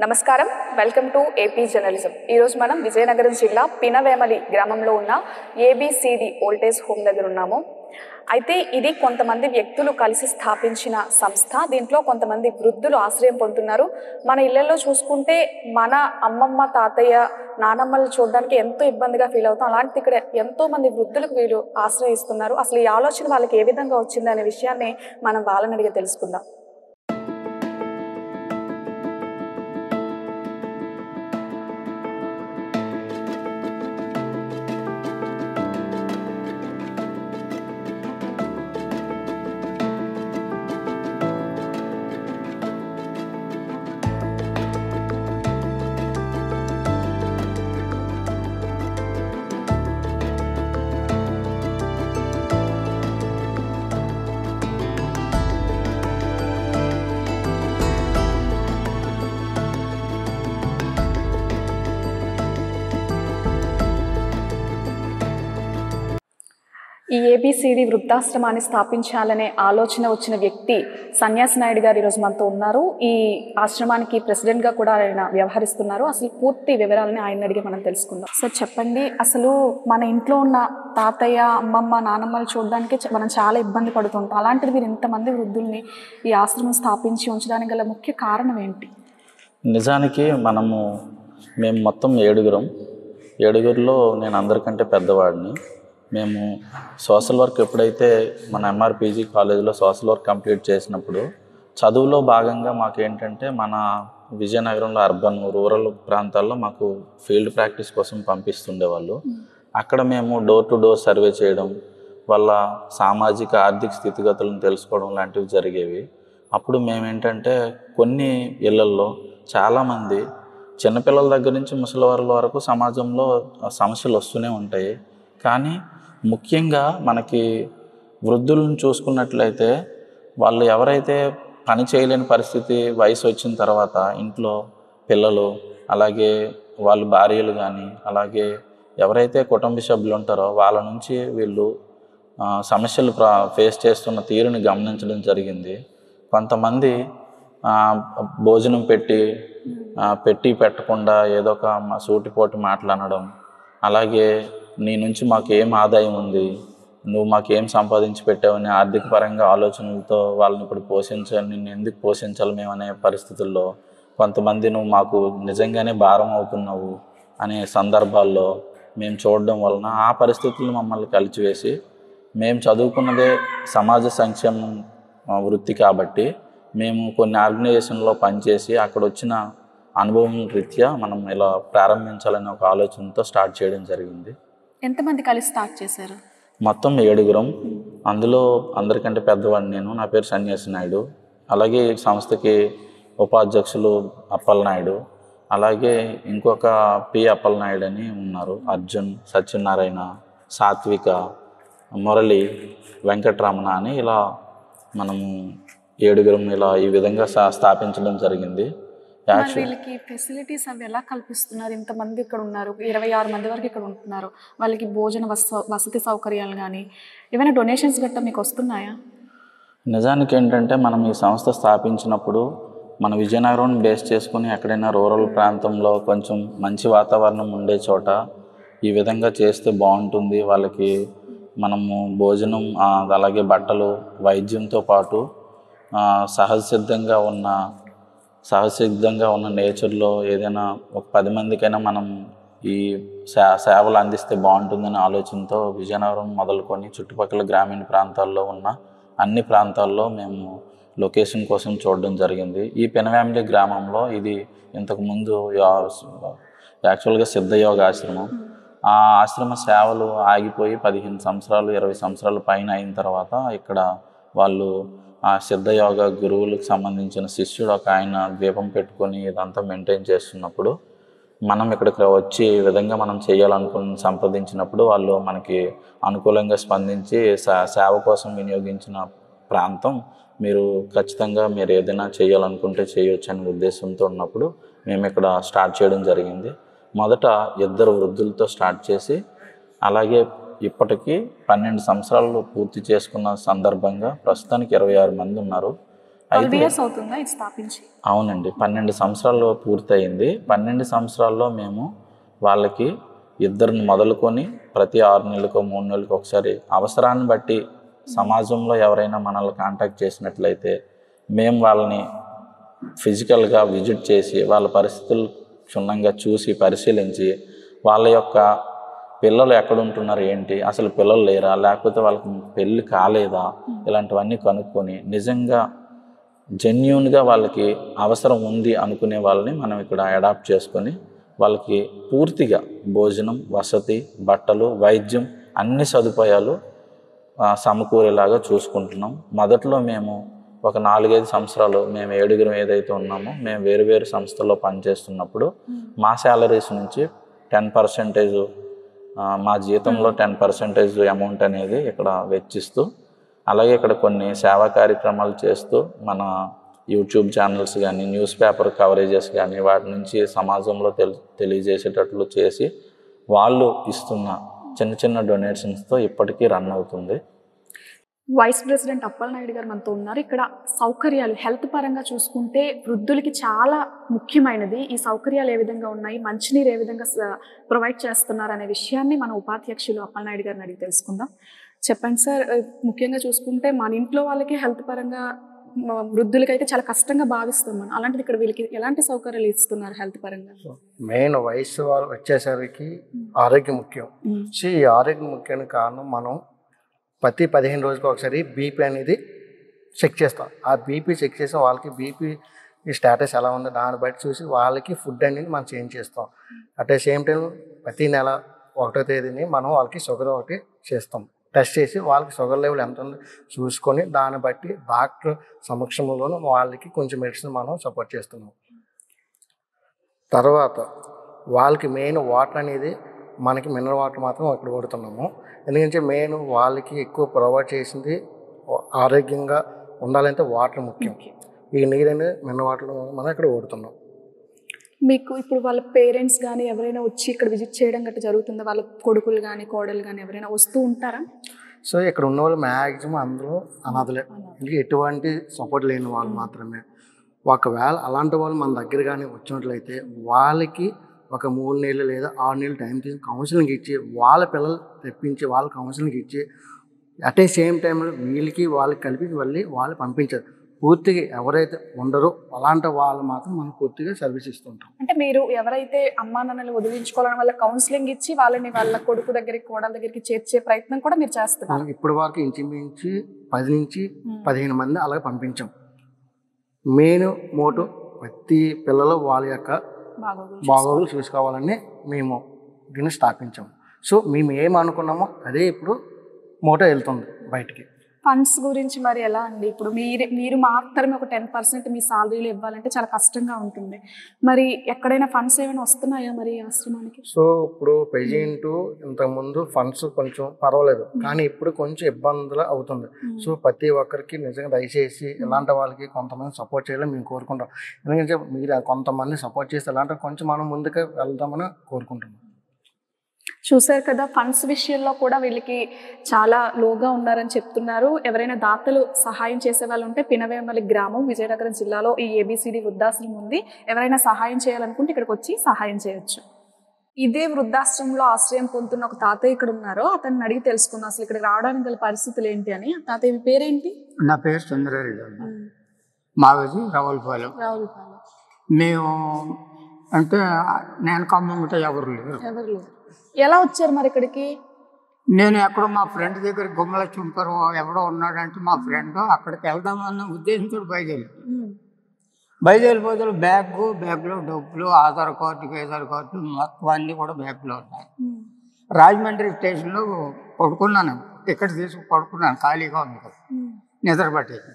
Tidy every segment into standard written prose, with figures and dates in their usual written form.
నమస్కారం, welcome to AP journalism. ఈరోజు మనం విజయనగరం జిల్లా పినవేమలి గ్రామంలో ఉన్న ఏబిసిడి ఓల్టేజ్ హోమ్ దగ్గర ఉన్నాము. అయితే ఇది కొంతమంది వ్యక్తులు కలిసి స్థాపించిన సంస్థ. దీంట్లో కొంతమంది వృద్ధులు ఆశ్రయం పొందుతున్నారు. మన ఇళ్లలో చూసుకుంటే మన అమ్మమ్మ, తాతయ్య, నానమ్మలు చూడడానికి ఎంతో ఇబ్బందిగా ఫీల్ అవుతాం. అలాంటిది ఇక్కడ ఎంతో మంది వృద్ధులకు వీళ్ళు ఆశ్రయిస్తున్నారు. అసలు ఈ ఆలోచన వాళ్ళకి ఏ విధంగా వచ్చింది అనే విషయాన్ని మనం వాళ్ళని అడిగి తెలుసుకుందాం. ఈ ఏబిసిడి వృద్ధాశ్రమాన్ని స్థాపించాలనే ఆలోచన వచ్చిన వ్యక్తి సన్యాసి నాయుడు గారు ఈరోజు మనతో ఉన్నారు. ఈ ఆశ్రమానికి ప్రెసిడెంట్గా కూడా ఆయన వ్యవహరిస్తున్నారు. అసలు పూర్తి వివరాలని ఆయన అడిగి మనం తెలుసుకుందాం. సార్ చెప్పండి, అసలు మన ఇంట్లో ఉన్న తాతయ్య, అమ్మమ్మ, నానమ్మలు చూడడానికి మనం చాలా ఇబ్బంది పడుతుంటాం. అలాంటిది మీరు ఇంతమంది వృద్ధుల్ని ఈ ఆశ్రమం స్థాపించి ఉంచడానికి గల ముఖ్య కారణం ఏంటి? నిజానికి మేము మొత్తం ఏడుగురిలో నేను అందరికంటే పెద్దవాడిని. మేము సోషల్ వర్క్ ఎప్పుడైతే మన ఎంఆర్పీజీ కాలేజీలో సోషల్ వర్క్ కంప్లీట్ చేసినప్పుడు చదువులో భాగంగా మాకేంటంటే మన విజయనగరంలో అర్బన్, రూరల్ ప్రాంతాల్లో మాకు ఫీల్డ్ ప్రాక్టీస్ కోసం పంపిస్తుండేవాళ్ళు. అక్కడ మేము డోర్ టు డోర్ సర్వే చేయడం, వాళ్ళ సామాజిక ఆర్థిక స్థితిగతులను తెలుసుకోవడం లాంటివి జరిగేవి. అప్పుడు మేమేంటంటే కొన్ని ఇళ్లల్లో చాలామంది చిన్నపిల్లల దగ్గర నుంచి ముసలివాళ్ళ వరకు సమాజంలో సమస్యలు వస్తూనే ఉంటాయి. కానీ ముఖ్యంగా మనకి వృద్ధులను చూసుకున్నట్లయితే వాళ్ళు ఎవరైతే పని చేయలేని పరిస్థితి వయసు వచ్చిన తర్వాత ఇంట్లో పిల్లలు, అలాగే వాళ్ళ భార్యలు కానీ, అలాగే ఎవరైతే కుటుంబ సభ్యులు ఉంటారో వాళ్ళ నుంచి వీళ్ళు సమస్యలు ఫేస్ చేస్తున్న తీరుని గమనించడం జరిగింది. కొంతమంది భోజనం పెట్టి పెట్టకుండా ఏదో ఒక సూటిపోటి మాట్లాడడం, అలాగే నీ నుంచి మాకు ఏం ఆదాయం ఉంది, నువ్వు మాకేం సంపాదించి పెట్టావని ఆర్థిక పరంగా ఆలోచనలతో వాళ్ళని ఇప్పుడు నిన్ను ఎందుకు పోషించాలి మేము అనే పరిస్థితుల్లో కొంతమంది నువ్వు మాకు నిజంగానే భారం అవుతున్నావు అనే సందర్భాల్లో మేము చూడడం వలన ఆ పరిస్థితులను మమ్మల్ని కలిచివేసి, మేము చదువుకున్నదే సమాజ సంక్షేమం వృత్తి కాబట్టి మేము కొన్ని ఆర్గనైజేషన్లో పనిచేసి అక్కడ వచ్చిన అనుభవం రీత్యా మనం ఇలా ప్రారంభించాలనే ఒక ఆలోచనతో స్టార్ట్ చేయడం జరిగింది. ఎంతమంది కలిసి స్టార్ట్ చేశారు? మొత్తం 7. అందులో అందరికంటే పెద్దవాడిని నేను. నా పేరు సన్యాసి నాయుడు. అలాగే ఈ సంస్థకి ఉపాధ్యక్షులు అప్పలనాయుడు, అలాగే ఇంకొక పి అప్పలనాయుడు అని ఉన్నారు. అర్జున్, సత్యనారాయణ, సాత్విక, మురళి, వెంకటరమణ అని ఇలా మనము 7 ఇలా ఈ విధంగా స్థాపించడం జరిగింది. వీళ్ళకి ఫెసిలిటీస్ అవి ఎలా కల్పిస్తున్నారు? ఇంతమంది ఇక్కడ ఉన్నారు, 26 మంది వరకు ఇక్కడ ఉంటున్నారు. వాళ్ళకి భోజన వసతి సౌకర్యాలు కానీ ఏమైనా డొనేషన్స్ గట్టా మీకు వస్తున్నాయా? నిజానికి ఏంటంటే మనం ఈ సంస్థ స్థాపించినప్పుడు మన విజయనగరం బేస్ చేసుకుని ఎక్కడైనా రూరల్ ప్రాంతంలో కొంచెం మంచి వాతావరణం ఉండే చోట ఈ విధంగా చేస్తే బాగుంటుంది. వాళ్ళకి మనము భోజనం, అలాగే బట్టలు, వైద్యంతో పాటు సహజసిద్ధంగా ఉన్న నేచర్లో ఏదైనా ఒక 10 మందికైనా మనం ఈ సేవలు అందిస్తే బాగుంటుందనే ఆలోచనతో విజయనగరం మొదలుకొని చుట్టుపక్కల గ్రామీణ ప్రాంతాల్లో ఉన్న అన్ని ప్రాంతాల్లో మేము లొకేషన్ కోసం చూడడం జరిగింది. ఈ పినవేమలి గ్రామంలో ఇది ఇంతకుముందు యాక్చువల్గా సిద్ధయోగ ఆశ్రమం. ఆ ఆశ్రమ సేవలు ఆగిపోయి 15 సంవత్సరాలు 20 సంవత్సరాల పైన అయిన తర్వాత ఇక్కడ వాళ్ళు ఆ సిద్ధయోగ గురువులకు సంబంధించిన శిష్యుడు ఒక ఆయన ద్వీపం పెట్టుకొని ఇదంతా మెయింటైన్ చేస్తున్నప్పుడు మనం ఇక్కడికి వచ్చి ఈ విధంగా మనం సంప్రదించినప్పుడు వాళ్ళు మనకి అనుకూలంగా స్పందించి సేవ కోసం వినియోగించిన ప్రాంతం మీరు ఖచ్చితంగా మీరు ఏదైనా చేయాలనుకుంటే చేయొచ్చు అనే ఉద్దేశంతో ఉన్నప్పుడు మేము ఇక్కడ స్టార్ట్ చేయడం జరిగింది. మొదట 2 వృద్ధులతో స్టార్ట్ చేసి అలాగే ఇప్పటికీ 12 సంవత్సరాలు పూర్తి చేసుకున్న సందర్భంగా ప్రస్తుతానికి 26 మంది ఉన్నారు. 12 years అవుతుందా ఇది స్థాపించి? అవునండి, 12 సంవత్సరాలు పూర్తయింది. 12 సంవత్సరాల్లో మేము వాళ్ళకి ఇద్దరిని మొదలుకొని ప్రతి 6 నెలలకో 3 నెలలకు ఒకసారి అవసరాన్ని బట్టి సమాజంలో ఎవరైనా మనల్ని కాంటాక్ట్ చేసినట్లయితే మేము వాళ్ళని ఫిజికల్గా విజిట్ చేసి వాళ్ళ పరిస్థితులు క్షుణ్ణంగా చూసి పరిశీలించి వాళ్ళ యొక్క పిల్లలు ఎక్కడుంటున్నారు ఏంటి, అసలు పిల్లలు లేరా, లేకపోతే వాళ్ళకి పెళ్ళి కాలేదా, ఇలాంటివన్నీ కనుక్కొని నిజంగా జెన్యూన్గా వాళ్ళకి అవసరం ఉంది అనుకునే వాళ్ళని మనం ఇక్కడ అడాప్ట్ చేసుకొని వాళ్ళకి పూర్తిగా భోజనం, వసతి, బట్టలు, వైద్యం అన్ని సదుపాయాలు సమకూరేలాగా చూసుకుంటున్నాం. మొదట్లో మేము ఒక 4-5 సంవత్సరాలు మేము 7 ఏదైతే ఉన్నామో మేము వేరు వేరు సంస్థల్లో పనిచేస్తున్నప్పుడు మా శాలరీస్ నుంచి 10% మా జీతంలో 10% అమౌంట్ అనేది ఇక్కడ వెచ్చిస్తూ, అలాగే ఇక్కడ కొన్ని సేవా కార్యక్రమాలు చేస్తూ మన యూట్యూబ్ ఛానల్స్ కానీ న్యూస్ పేపర్ కవరేజెస్ కానీ వాటి నుంచి సమాజంలో తెలియజేసేటట్లు చేసి వాళ్ళు ఇస్తున్న చిన్న చిన్న డొనేషన్స్తో ఇప్పటికీ రన్ అవుతుంది. వైస్ ప్రెసిడెంట్ అప్పలనాయుడు గారు మనతో ఉన్నారు. ఇక్కడ సౌకర్యాలు హెల్త్ పరంగా చూసుకుంటే వృద్ధులకి చాలా ముఖ్యమైనది. ఈ సౌకర్యాలు ఏ విధంగా ఉన్నాయి, మంచినీరు ఏ విధంగా ప్రొవైడ్ చేస్తున్నారు అనే విషయాన్ని మన ఉపాధ్యక్షులు అప్పలనాయుడు గారిని అడిగి తెలుసుకుందాం. చెప్పండి సార్, ముఖ్యంగా చూసుకుంటే మన ఇంట్లో వాళ్ళకి హెల్త్ పరంగా వృద్ధులకైతే చాలా కష్టంగా భావిస్తాం మనం. అలాంటిది ఇక్కడ వీళ్ళకి ఎలాంటి సౌకర్యాలు ఇస్తున్నారు హెల్త్ పరంగా? మెయిన్ వయసు వాళ్ళు వచ్చేసరికి ఆరోగ్యం ముఖ్యం. సో ఈ ఆరోగ్యం ముఖ్యానికి కారణం మనం ప్రతి 15 రోజులకు ఒకసారి బీపీ అనేది చెక్ చేస్తాం. ఆ బీపీ చెక్ చేసి వాళ్ళకి బీపీ స్టేటస్ ఎలా ఉందో దాన్ని బట్టి చూసి వాళ్ళకి ఫుడ్ అనేది మనం చేంజ్ చేస్తాం. అట్ ద సేమ్ టైం ప్రతి నెల 1వ తేదీని మనం వాళ్ళకి షుగర్ ఒకటి చేస్తాం. టెస్ట్ చేసి వాళ్ళకి షుగర్ లెవెల్ ఎంత ఉందో చూసుకొని దాన్ని బట్టి డాక్టర్ సమక్షంలోనూ వాళ్ళకి కొంచెం మెడిసిన్ మనం సపోర్ట్ చేస్తున్నాం. తర్వాత వాళ్ళకి మెయిన్ వాటర్ అనేది మనకి మినరల్ వాటర్ మాత్రం ఇక్కడ కొడుతున్నాము. ఎందుకంటే మెయిన్ వాళ్ళకి ఎక్కువ ప్రొవైడ్ చేసింది ఆరోగ్యంగా ఉండాలంటే వాటర్ ముఖ్యం. ఈ నీరు అనేది మినరల్ వాటర్ మనం ఇక్కడ కొడుతున్నాం. మీకు ఇప్పుడు వాళ్ళ పేరెంట్స్ కానీ ఎవరైనా వచ్చి ఇక్కడ విజిట్ చేయడం గట్రా జరుగుతుందా? వాళ్ళ కొడుకులు కానీ కోడలు కానీ ఎవరైనా వస్తూ ఉంటారా? సో ఇక్కడ ఉన్న వాళ్ళు మ్యాక్సిమం అందరూ అనాథలే, ఇంకా ఎటువంటి సపోర్ట్ లేని వాళ్ళు మాత్రమే. ఒకవేళ అలాంటి వాళ్ళు మన దగ్గర కానీ వచ్చినట్లయితే వాళ్ళకి ఒక 3 నెలలు లేదా 6 నెలలు టైం తీసుకుని కౌన్సిలింగ్ ఇచ్చి వాళ్ళ పిల్లలు తెప్పించి వాళ్ళ కౌన్సిలింగ్ ఇచ్చి అట్ ఏ సేమ్ టైంలో వీళ్ళకి వాళ్ళకి కలిపి వెళ్ళి వాళ్ళు పంపించారు. పూర్తిగా ఎవరైతే ఉండరో అలాంటి వాళ్ళు మాత్రం మనం పూర్తిగా సర్వీస్ ఇస్తుంటాం. అంటే మీరు ఎవరైతే అమ్మా నాన్నలు వదిలించుకోవాలని వాళ్ళ కౌన్సిలింగ్ ఇచ్చి వాళ్ళని వాళ్ళ కొడుకు దగ్గరికి కోడల దగ్గరికి చేర్చే ప్రయత్నం కూడా మీరు చేస్తున్నారు? ఇప్పటి వరకు ఇంచుమించి 10 నుంచి 15 మంది అలాగే పంపించాం. మెయిన్ మోటో ప్రతి పిల్లలు వాళ్ళ యొక్క బాగోగులు చూసుకోవాలని మేము దీన్ని స్థాపించాము. సో మేము ఏమనుకున్నామో అదే ఇప్పుడు మోటో వెళ్తుంది బయటికి. ఫండ్స్ గురించి మరి ఎలా అండి? ఇప్పుడు మీరు మాత్రమే ఒక 10% మీ సాలరీలు ఇవ్వాలంటే చాలా కష్టంగా ఉంటుంది. మరి ఎక్కడైనా ఫండ్స్ ఏమైనా వస్తున్నాయా మరి ఆశ్రమానికి? సో ఇప్పుడు ప్రెజెంట్ ఇంతకుముందు ఫండ్స్ కొంచెం పర్వాలేదు, కానీ ఇప్పుడు కొంచెం ఇబ్బందులు అవుతుంది. సో ప్రతి ఒక్కరికి నిజంగా దయచేసి ఇలాంటి వాళ్ళకి కొంతమంది సపోర్ట్ చేయాలని మేము కోరుకుంటాం. ఎందుకంటే మీరు కొంతమంది సపోర్ట్ చేస్తే ఇలాంటి కొంచెం మనం ముందుకు వెళ్దామని కోరుకుంటున్నాం. చూసారు కదా, ఫండ్స్ విషయంలో కూడా వీళ్ళకి చాలా లోగా ఉన్నారని చెప్తున్నారు. ఎవరైనా దాతలు సహాయం చేసే వాళ్ళు ఉంటే పినవేమలి గ్రామం విజయనగరం జిల్లాలో ఈ ఏబిసిడి వృద్ధాశ్రమం ఉంది. ఎవరైనా సహాయం చేయాలనుకుంటే ఇక్కడికి వచ్చి సహాయం చేయొచ్చు. ఇదే వృద్ధాశ్రమంలో ఆశ్రయం పొందుతున్న ఒక తాతయ్య ఇక్కడ ఉన్నారో అతన్ని అడిగి తెలుసుకుందాం అసలు ఇక్కడ రావడానికి గల పరిస్థితులు ఏంటి అని. తాతయ్య మీ పేరేంటి? నా పేరు చంద్రారెడ్డి. మాది రావులపాలెం. మేము అంటే నేను ఖమ్మంతో ఎవరు లేరు. ఎలా వచ్చారు మరి ఇక్కడికి? నేను ఎక్కడో మా ఫ్రెండ్ దగ్గర గుమ్మల చుంకరు ఎవడో ఉన్నాడంటే మా ఫ్రెండ్ అక్కడికి వెళ్దామన్న ఉద్దేశంతో బయలుదేరిపోతే బ్యాగ్లో డబ్బులు, ఆధార్ కార్డు మొత్తం అన్నీ కూడా బ్యాగ్లో ఉన్నాయి. రాజమండ్రి స్టేషన్లో పడుకున్నాను, టికెట్ తీసుకు పడుకున్నాను, ఖాళీగా ఉంది కదా, నిద్ర పట్టేది.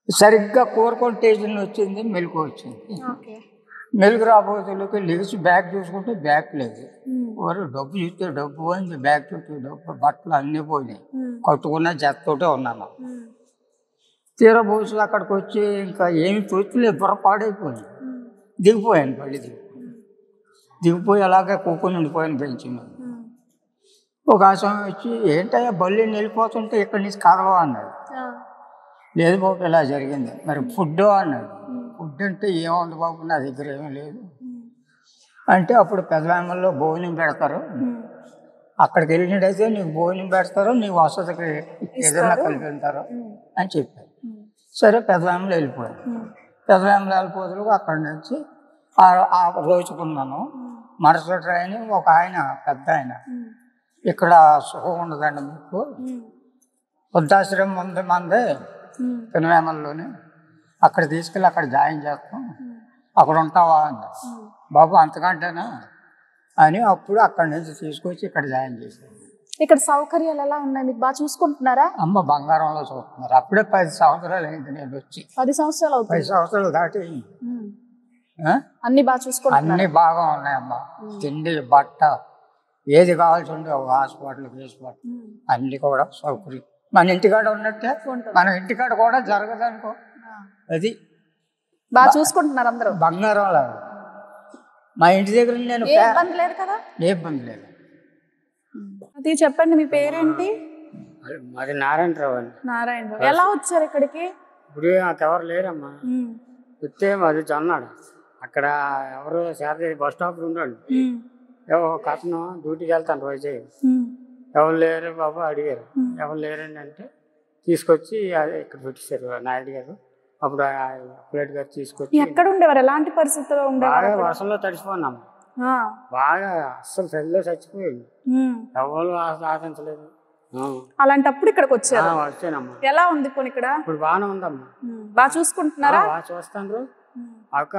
సరిగ్గా కోరుకొని స్టేషన్ వచ్చింది, మెలకు వచ్చింది. మెలుగు రాబోతులకి లేచి బ్యాగ్ చూసుకుంటే బ్యాగ్ లేదు. వారు డబ్బు చూస్తే డబ్బు అని బ్యాగ్ చూస్తే డబ్బు, బట్టలు అన్నీ పోయినాయి, కట్టుకున్న జతతోటే ఉన్నాను. తీరబోసి అక్కడికి వచ్చి ఇంకా ఏమి తోచలేదు, బుర్రపాడైపోయింది. దిగిపోయాను, మళ్ళీ దిగిపోయి అలాగే కూకొని ఉండిపోయాను బెంచ్ మీద. ఒక ఆశ్రమం వచ్చి ఏంటయ్యా బల్లి వెళ్ళిపోతుంటే ఇక్కడి నుంచి కదలవా అన్నాడు. లేదు బాబు ఇలా జరిగింది. మరి ఫుడ్ అన్నాడు. ఫుడ్ అంటే ఏముంది బాబు, నా దగ్గర ఏమీ లేదు అంటే అప్పుడు పెదవేమల్లో భోజనం పెడతారు, అక్కడికి వెళ్ళినట్టయితే నీకు భోజనం పెడతారు, నీకు వసతికి ఏదైనా కల్పిస్తారు అని చెప్పారు. సరే పెదవేమలు వెళ్ళిపోయారు. పెదవేమలు వెళ్ళిపోతులకు అక్కడి నుంచి ఆ రోజుకున్నాను. మరుసటి ట్రైన్ ఒక ఆయన పెద్ద ఆయన, ఇక్కడ సుఖం ఉండదండి మీకు, వృద్ధాశ్రమం ఉంది మంది పెనువేమల్లోనే, అక్కడ తీసుకెళ్ళి అక్కడ జాయిన్ చేస్తాం, అక్కడ ఉంటావా అంది. బాబు అంతకంటేనా అని అప్పుడు అక్కడి నుంచి తీసుకొచ్చి ఇక్కడ జాయిన్ చేశాను. ఇక్కడ సౌకర్యాలు ఎలా ఉన్నాయి, మీకు బాగా చూసుకుంటున్నారా? అమ్మ బంగారంలో చూస్తున్నారు. అప్పుడే 10 సంవత్సరాలు అయింది నేను వచ్చి. 10 సంవత్సరాలు అవుతుంది. 10 సంవత్సరాలు దాటి అన్ని బాగా చూసుకుంటున్నారు. అన్ని బాగా ఉన్నాయమ్మా. తిండి బట్ట ఏది కావాల్సి ఉంటే ఒక హాస్పిటల్ అన్ని కూడా సౌకర్యం మన ఇంటికాడ ఉన్నట్టే మన ఇంటికాడ కూడా జరగదు అనుకో. అది బాగా చూసుకుంటున్నారు అందరూ. బంగారం లాగా మా ఇంటి దగ్గర నేను ఏ ఇబ్బంది లేదు కదా? ఏ ఇబ్బంది లేదు. అది చెప్పండి, మీ పేరేంటి? మాది నారాయణరావు అండి. నారాయణరావు. ఎలా వచ్చారు ఇక్కడికి? ఇప్పుడు నాకెవరు లేరమ్మా. వస్తే మాది జొన్నాడు, అక్కడ ఎవరు శారద బస్ స్టాప్ ఉండండి, ఒక అతను డ్యూటీకి వెళ్తాను రోజు. ఎవరు లేరు బాబు అడిగారు, ఎవరు లేరండి అంటే తీసుకొచ్చి ఇక్కడ పెట్టేశారు నాయుడు గారు. అప్పుడు ప్లేట్ గారు తీసుకొచ్చి. ఎక్కడ ఉండేవారు, ఎలాంటి పరిస్థితుల్లో ఉండేవారు? బాగా వర్షంలో తడిసిపోన్నాము, బాగా అస్సలు సెల్లో చచ్చిపోయింది, ఎవరు ఆశించలేదు. అలాంటప్పుడు ఇక్కడికి వచ్చారు. వచ్చానమ్మా. ఎలా ఉంది పోనీ ఇక్కడ? ఇప్పుడు బాగానే ఉందమ్మా. బాగా చూసుకుంటున్నారా? బాగా చూస్తాను. ఒక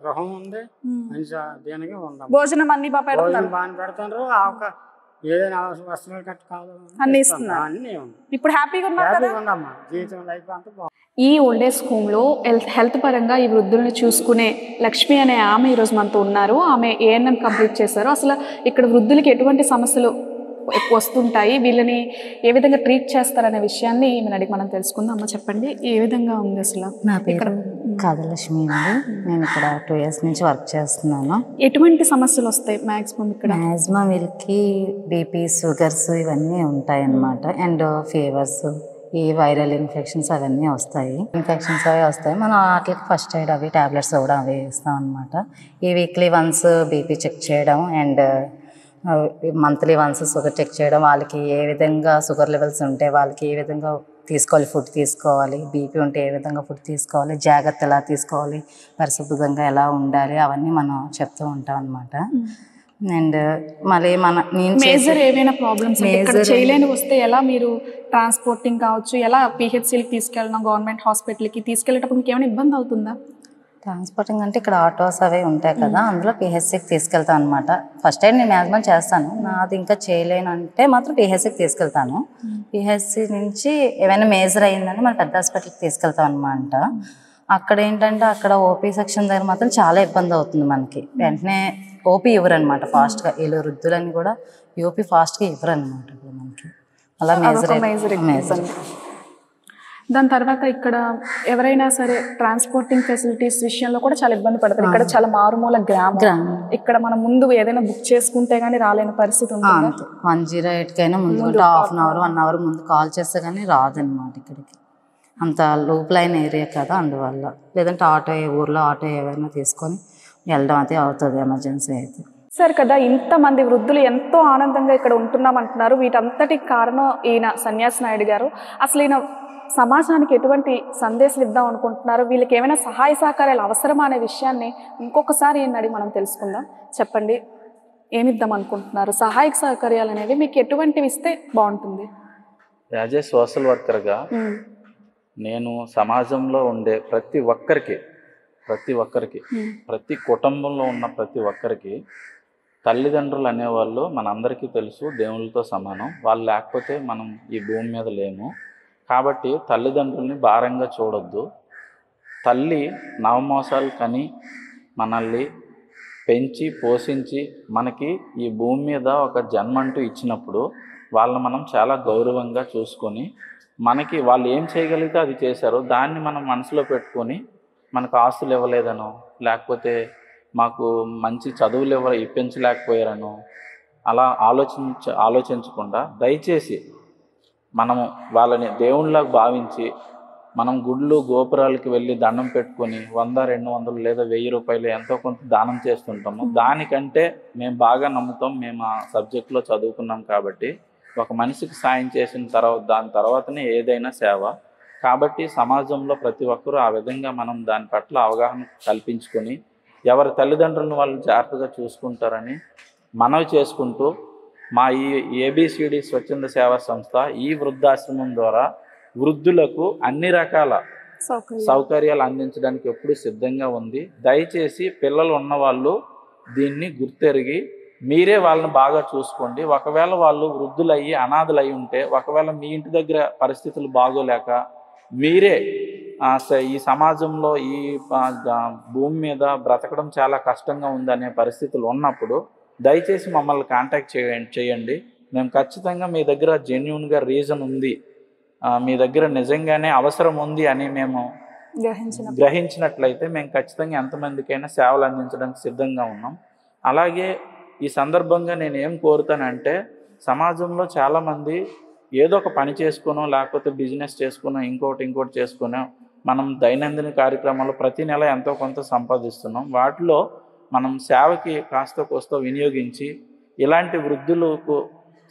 గృహం ఉంది, మంచి దీనిగా ఉందమ్మా. భోజనం అన్ని బాగా పెడతారు, బాగా పెడతారు. ఏదైనా వస్త్రాలు కట్టు కావాలి అన్ని ఇస్తున్నారు. అన్ని ఇప్పుడు హ్యాపీగా ఉన్నారు కదా? ఉందమ్మా. జీవితం లైఫ్ అంతా బాగుంది. ఈ ఓల్డేజ్ హోమ్లో హెల్త్ పరంగా ఈ వృద్ధులను చూసుకునే లక్ష్మి అనే ఆమె ఈరోజు మనతో ఉన్నారు. ఆమె ఏఎన్ఎం కంప్లీట్ చేశారు. అసలు ఇక్కడ వృద్ధులకి ఎటువంటి సమస్యలు వస్తుంటాయి, వీళ్ళని ఏ విధంగా ట్రీట్ చేస్తారనే విషయాన్ని ఈమెను అడిగి మనం తెలుసుకుందాం. అమ్మ చెప్పండి, ఏ విధంగా ఉంది అసలు? నా పేరు కాదలక్ష్మి అండి. నేను ఇక్కడ 2 years నుంచి వర్క్ చేస్తున్నాను. ఎటువంటి సమస్యలు వస్తాయి మ్యాక్సిమం ఇక్కడ? మ్యాక్సిమం వీళ్ళకి బీపీ, షుగర్స్ ఇవన్నీ ఉంటాయి అన్నమాట. అండ్ ఫీవర్స్, ఈ వైరల్ ఇన్ఫెక్షన్స్ అవన్నీ వస్తాయి. ఇన్ఫెక్షన్స్ అవి వస్తాయి. మనం వాటికి ఫస్ట్ ఎయిడ్ అవి టాబ్లెట్స్ కూడా అవి ఇస్తాం అనమాట. ఈ వీక్లీ వన్స్ బీపీ చెక్ చేయడం and monthly once sugar check చేయడం. వాళ్ళకి ఏ విధంగా షుగర్ లెవెల్స్ ఉంటే వాళ్ళకి ఏ విధంగా తీసుకోవాలి, ఫుడ్ తీసుకోవాలి, బీపీ ఉంటే ఏ విధంగా ఫుడ్ తీసుకోవాలి, జాగ్రత్త ఎలా తీసుకోవాలి, పరిశుభ్రంగా ఎలా ఉండాలి, అవన్నీ మనం చెప్తూ ఉంటాం అనమాట. అండ్ మళ్ళీ మేజర్ ఏమైనా ప్రాబ్లమ్స్ చేయలేని వస్తే ఎలా మీరు ట్రాన్స్పోర్టింగ్ కావచ్చు, ఎలా పిహెచ్సికి తీసుకెళ్ళడం, గవర్నమెంట్ హాస్పిటల్కి తీసుకెళ్ళేటప్పుడు మీకు ఏమైనా ఇబ్బంది అవుతుందా? ట్రాన్స్పోర్టింగ్ అంటే ఇక్కడ ఆటోస్ అవి ఉంటాయి కదా, అందులో పిహెచ్సికి తీసుకెళ్తాను అనమాట. ఫస్ట్ టైం నేను మ్యాక్సిమం చేస్తాను, నాది ఇంకా చేయలేను అంటే మాత్రం పిహెచ్సికి తీసుకెళ్తాను. పిహెచ్సి నుంచి ఏమైనా మేజర్ అయ్యిందని మన పెద్ద హాస్పిటల్కి తీసుకెళ్తాం అనమాట. అక్కడ ఏంటంటే అక్కడ ఓపీ సెక్షన్ దగ్గర మాత్రం చాలా ఇబ్బంది అవుతుంది మనకి. వెంటనే ఓపీ ఇవ్వరు అనమాట ఫాస్ట్గా. వీళ్ళు వృద్ధులని కూడా ఓపీ ఫాస్ట్గా ఇవ్వరు అనమాట మనకి. అలా మేజర్. దాని తర్వాత ఇక్కడ ఎవరైనా సరే ట్రాన్స్పోర్టింగ్ ఫెసిలిటీస్ విషయంలో కూడా చాలా ఇబ్బంది పడతారు. ఇక్కడ చాలా మారుమూల గ్రామం. ఇక్కడ మనం ముందు ఏదైనా బుక్ చేసుకుంటే గానీ రాలేని పరిస్థితి ఉంటుంది. 108కైనా ముందు హాఫ్ అన్ అవర్ 1 hour ముందు కాల్ చేస్తే కానీ రాదనమాట ఇక్కడికి. అంత లూప్ లైన్ ఏరియా కదా, అందువల్ల. లేదంటే ఆటో, ఊర్లో ఆటో ఏమైనా తీసుకొని వెళ్ళడం అయితే అవుతుంది ఎమర్జెన్సీ అయితే. సరే కదా, ఇంతమంది వృద్ధులు ఎంతో ఆనందంగా ఇక్కడ ఉంటున్నాం అంటున్నారు. వీటంతటికి కారణం ఈయన సన్యాసి నాయుడు గారు. అసలు ఈయన సమాజానికి ఎటువంటి సందేశాలు ఇద్దాం అనుకుంటున్నారు, వీళ్ళకి ఏమైనా సహాయ సహకారాలు అవసరమా అనే విషయాన్ని ఇంకొకసారి ఈయన మనం తెలుసుకుందాం. చెప్పండి, ఏమిద్దాం అనుకుంటున్నారు? సహాయక సహకార్యాలు అనేవి మీకు ఎటువంటివి ఇస్తే బాగుంటుంది? యాజ్ ఏ సోషల్ వర్కర్గా నేను సమాజంలో ఉండే ప్రతి ఒక్కరికి ప్రతి కుటుంబంలో ఉన్న ప్రతి ఒక్కరికి తల్లిదండ్రులు అనేవాళ్ళు మనందరికీ తెలుసు, దేవుళ్ళతో సమానం. వాళ్ళు లేకపోతే మనం ఈ భూమి మీద లేము. కాబట్టి తల్లిదండ్రుల్ని భారంగా చూడొద్దు. తల్లి నవమోసాలు కని మనల్ని పెంచి పోషించి మనకి ఈ భూమి మీద ఒక జన్మంటూ ఇచ్చినప్పుడు వాళ్ళని మనం చాలా గౌరవంగా చూసుకొని, మనకి వాళ్ళు ఏం చేయగలిగితే అది చేశారో దాన్ని మనం మనసులో పెట్టుకొని, మనకు ఆస్తులు ఇవ్వలేదనో, లేకపోతే మాకు మంచి చదువులు ఇప్పించలేకపోయారనో అలా ఆలోచించకుండా దయచేసి మనము వాళ్ళని దేవుళ్ళకు భావించి మనం గుళ్ళు గోపురాలకి వెళ్ళి దండం పెట్టుకొని 100, 200 లేదా 1000 రూపాయలు ఎంతో కొంత దానం చేస్తుంటాము. దానికంటే మేము బాగా నమ్ముతాం, మేము ఆ సబ్జెక్ట్లో చదువుకున్నాం కాబట్టి ఒక మనిషికి సాయం చేసిన తర్వాత దాని తర్వాతనే ఏదైనా సేవ. కాబట్టి సమాజంలో ప్రతి ఒక్కరూ ఆ విధంగా మనం దాని పట్ల అవగాహన కల్పించుకొని ఎవరి తల్లిదండ్రులను వాళ్ళు జాగ్రత్తగా చూసుకుంటారని మనవి చేసుకుంటూ, మా ఈ ఏబిసిడి స్వచ్ఛంద సేవా సంస్థ ఈ వృద్ధాశ్రమం ద్వారా వృద్ధులకు అన్ని రకాల సౌకర్యాలు అందించడానికి ఎప్పుడూ సిద్ధంగా ఉంది. దయచేసి పిల్లలు ఉన్నవాళ్ళు దీన్ని గుర్తెరిగి మీరే వాళ్ళని బాగా చూసుకోండి. ఒకవేళ వాళ్ళు వృద్ధులయ్యి అనాథలయ్యి ఉంటే, ఒకవేళ మీ ఇంటి దగ్గర పరిస్థితులు బాగోలేక మీరే ఈ సమాజంలో ఈ భూమి మీద బ్రతకడం చాలా కష్టంగా ఉందనే పరిస్థితులు ఉన్నప్పుడు దయచేసి మమ్మల్ని కాంటాక్ట్ చేయండి. మేము ఖచ్చితంగా మీ దగ్గర జెన్యూన్గా రీజన్ ఉంది, మీ దగ్గర నిజంగానే అవసరం ఉంది అని మేము గ్రహించినట్లయితే మేము ఖచ్చితంగా ఎంతమందికైనా సేవలు అందించడానికి సిద్ధంగా ఉన్నాం. అలాగే ఈ సందర్భంగా నేను ఏం కోరుతానంటే, సమాజంలో చాలామంది ఏదో ఒక పని చేసుకునో లేకపోతే బిజినెస్ చేసుకునో ఇంకోటి చేసుకునో మనం దైనందిన కార్యక్రమాలు ప్రతి నెల ఎంతో కొంత సంపాదిస్తున్నాం. వాటిలో మనం సేవకి కాస్త కోస్తో వినియోగించి ఇలాంటి వృద్ధులకు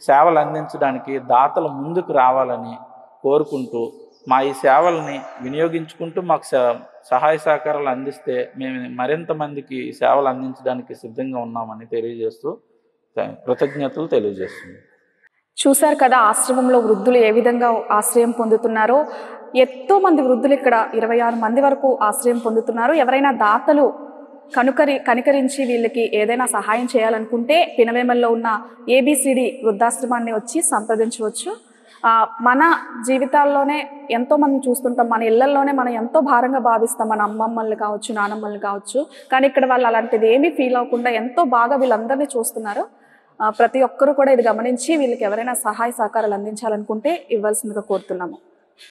సేవలు అందించడానికి దాతలు ముందుకు రావాలని కోరుకుంటూ, మా ఈ సేవల్ని వినియోగించుకుంటూ మాకు సహాయ సహకారాలు అందిస్తే మేము మరింత మందికి సేవలు అందించడానికి సిద్ధంగా ఉన్నామని తెలియజేస్తూ కృతజ్ఞతలు తెలియజేస్తున్నాం. చూశారు కదా ఆశ్రమంలో వృద్ధులు ఏ విధంగా ఆశ్రయం పొందుతున్నారో. ఎంతో మంది వృద్ధులు ఇక్కడ 26 మంది వరకు ఆశ్రయం పొందుతున్నారు. ఎవరైనా దాతలు కనికరించి వీళ్ళకి ఏదైనా సహాయం చేయాలనుకుంటే పినవేమల్లో ఉన్న ఏబిసిడి వృద్ధాశ్రమాన్ని వచ్చి సంప్రదించవచ్చు. మన జీవితాల్లోనే ఎంతోమంది చూస్తుంటాం, మన ఇళ్లలోనే మనం ఎంతో భారంగా భావిస్తాం, మన అమ్మమ్మల్ని కావచ్చు, నానమ్మల్ని కావచ్చు. కానీ ఇక్కడ వాళ్ళు అలాంటిది ఏమీ ఫీల్ అవ్వకుండా ఎంతో బాగా వీళ్ళందరినీ చూస్తున్నారు. ప్రతి ఒక్కరూ కూడా ఇది గమనించి వీళ్ళకి ఎవరైనా సహాయ సహకారాలు అందించాలనుకుంటే ఇవ్వాల్సిందిగా కోరుతున్నాము.